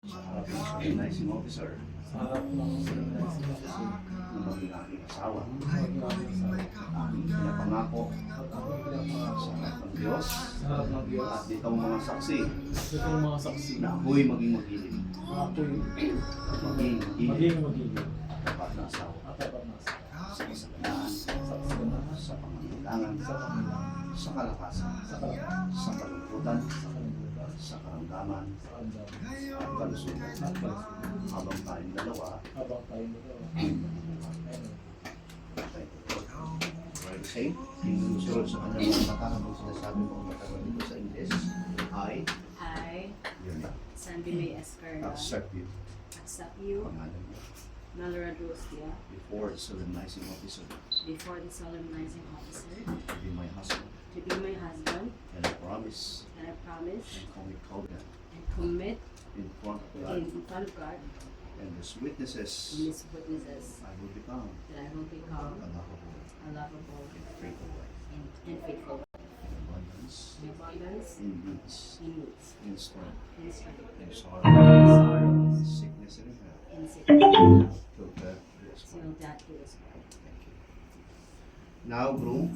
sa harap ng organizing officer sa harap ng organizing officer ng maging aking asawa ng aking asawa aming pinapangako at aking pinapangako sa harap ng Diyos sa harap ng Diyos at ditong mga saksi at itong mga saksi na ako'y maging magiging na ako'y maging tapat na asawa at dapat nasa sa kasaganaan, sa kasaganaan, sa pangangailangan, sa panginoon, sa kalakasan, sa kalakasan, sa kalungkutan, sa kalimbutan, sa karamdaman sa karamdaman, at kalusugan at kalusugan, habang tayong dalawa habang tayong dalawa ay ay Right, say, sinusunod sa kanyang mga mata habang sinasabi mo ang matagal dito sa English, I, I, yun na, Sandy May Escarga, accept you, accept you, pangalan mo, Malora Drostia, before the solemnizing officer, before the solemnizing officer, to be my husband, to be my husband, and I promise and I promise and commit covenant and commit in front of God in front of God and His witnesses, and His witnesses I will become that I will become a lovable a lovable and faithful wife, and faithful wife, in abundance, in abundance, in needs, in needs, in strength, in strength, in in sorrow, in sorrows, sickness and in health, in sickness, and health, till death do us part. till death do us part. Thank you. Now, groom,